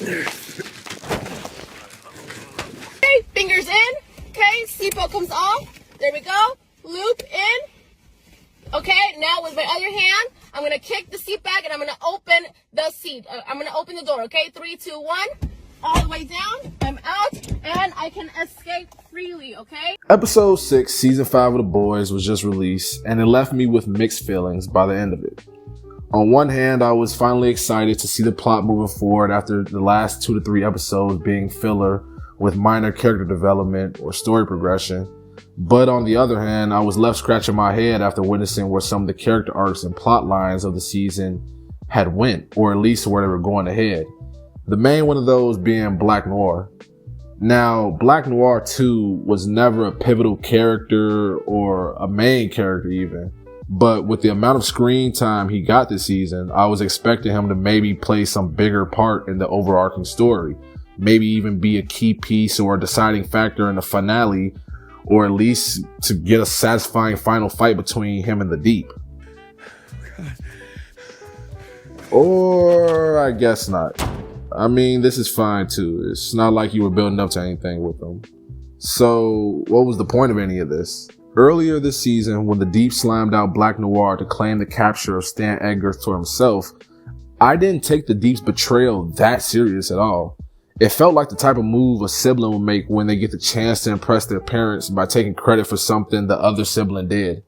Okay, fingers in. Okay, seatbelt comes off. There we go. Loop in. Okay, now with my other hand, I'm gonna kick the seat back and I'm gonna open the seat. I'm gonna open the door. Okay, 3, 2, 1. All the way down. I'm out and I can escape freely. Okay. Episode 6, season 5 of The Boys was just released, and it left me with mixed feelings by the end of it. On one hand, I was finally excited to see the plot moving forward after the last 2 to 3 episodes being filler with minor character development or story progression. But on the other hand, I was left scratching my head after witnessing where some of the character arcs and plot lines of the season had went, or at least where they were going ahead. The main one of those being Black Noir. Now, Black Noir 2 was never a pivotal character or a main character even. But with the amount of screen time he got this season, I was expecting him to maybe play some bigger part in the overarching story. Maybe even be a key piece or a deciding factor in the finale, or at least to get a satisfying final fight between him and the Deep. Or I guess not. I mean, this is fine too. It's not like you were building up to anything with them. So what was the point of any of this? Earlier this season, when the Deep slammed out Black Noir to claim the capture of Stan Edgar to himself, I didn't take the Deep's betrayal that serious at all. It felt like the type of move a sibling would make when they get the chance to impress their parents by taking credit for something the other sibling did.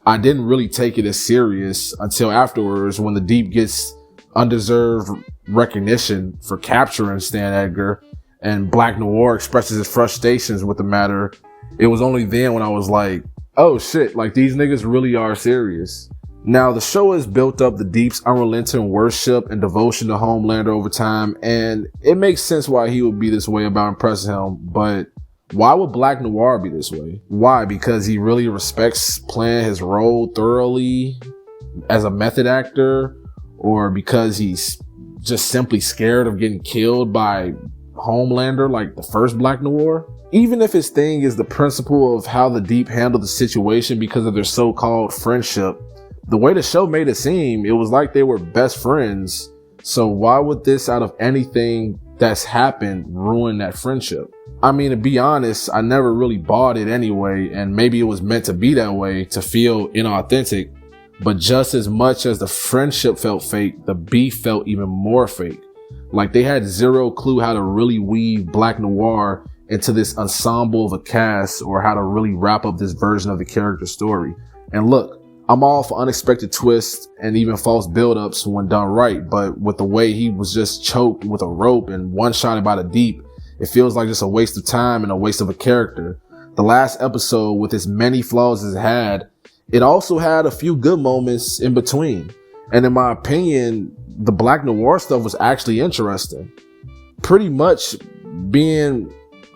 I didn't really take it as serious until afterwards when the Deep gets undeserved recognition for capturing Stan Edgar and Black Noir expresses his frustrations with the matter. It was only then when I was like, oh shit, like these niggas really are serious. Now the show has built up the Deep's unrelenting worship and devotion to Homelander over time, and it makes sense why he would be this way about impressing him, but why would Black Noir be this way? Why? Because he really respects playing his role thoroughly as a method actor, or because he's just simply scared of getting killed by Homelander like the first Black Noir? Even if his thing is the principle of how the Deep handled the situation because of their so-called friendship, the way the show made it seem, it was like they were best friends. So why would this, out of anything that's happened, ruin that friendship? I mean, to be honest, I never really bought it anyway, and maybe it was meant to be that way, to feel inauthentic. But just as much as the friendship felt fake, the beef felt even more fake. Like they had zero clue how to really weave Black Noir into this ensemble of a cast, or how to really wrap up this version of the character story. And look, I'm all for unexpected twists and even false build-ups when done right, but with the way he was just choked with a rope and one-shotted by the Deep, it feels like just a waste of time and a waste of a character. The last episode, with as many flaws as it had, it also had a few good moments in between. And in my opinion, the Black Noir stuff was actually interesting. Pretty much being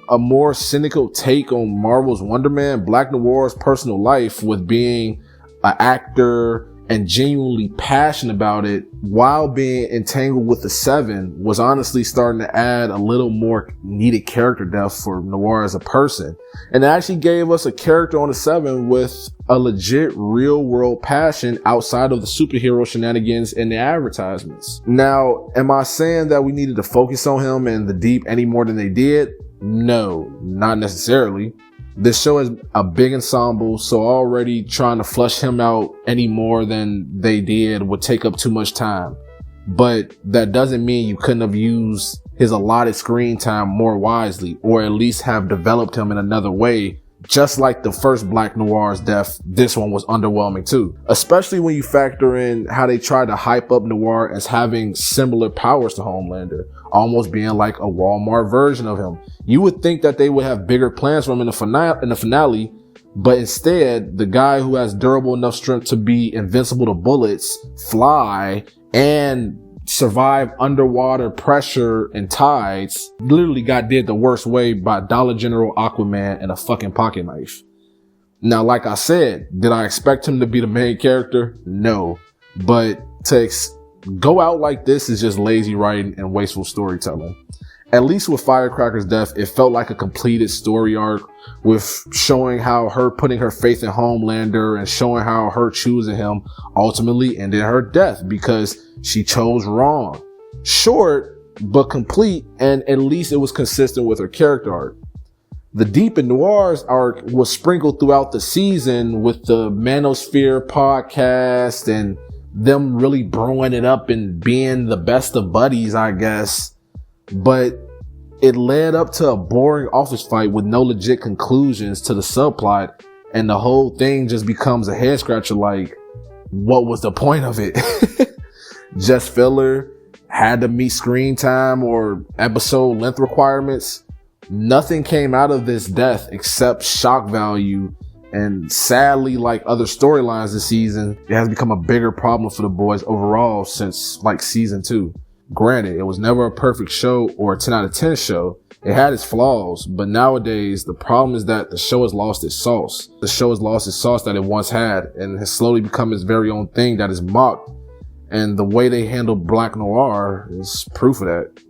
a more cynical take on Marvel's Wonder Man, Black Noir's personal life with being an actor and genuinely passionate about it while being entangled with the Seven was honestly starting to add a little more needed character depth for Noir as a person. And it actually gave us a character on the Seven with a legit real world passion outside of the superhero shenanigans and the advertisements. Now, am I saying that we needed to focus on him and the Deep any more than they did? No, not necessarily. This show is a big ensemble, so already trying to flush him out any more than they did would take up too much time. But that doesn't mean you couldn't have used his allotted screen time more wisely, or at least have developed him in another way. Just like the first Black Noir's death, this one was underwhelming too. Especially when you factor in how they tried to hype up Noir as having similar powers to Homelander, almost being like a Walmart version of him. You would think that they would have bigger plans for him in the finale, but instead, the guy who has durable enough strength to be invincible to bullets, fly, and survive underwater pressure and tides, literally got did the worst way by Dollar General Aquaman and a fucking pocket knife. Now, like I said, did I expect him to be the main character? No. But to go out like this is just lazy writing and wasteful storytelling. At least with Firecracker's death, it felt like a completed story arc, with showing how her putting her faith in Homelander and showing how her choosing him ultimately ended her death because she chose wrong. Short, but complete, and at least it was consistent with her character arc. The Deep and Noir's arc was sprinkled throughout the season with the Manosphere podcast and them really brewing it up and being the best of buddies, I guess. But it led up to a boring office fight with no legit conclusions to the subplot, and the whole thing just becomes a head scratcher. Like, what was the point of it? Just filler? Had to meet screen time or episode length requirements? Nothing came out of this death except shock value, and sadly, like other storylines this season, it has become a bigger problem for the boys overall since like season 2. Granted, it was never a perfect show or a 10 out of 10 show. It had its flaws, but nowadays the problem is that the show has lost its sauce. The show has lost its sauce that it once had and has slowly become its very own thing that is mocked. And the way they handle Black Noir is proof of that.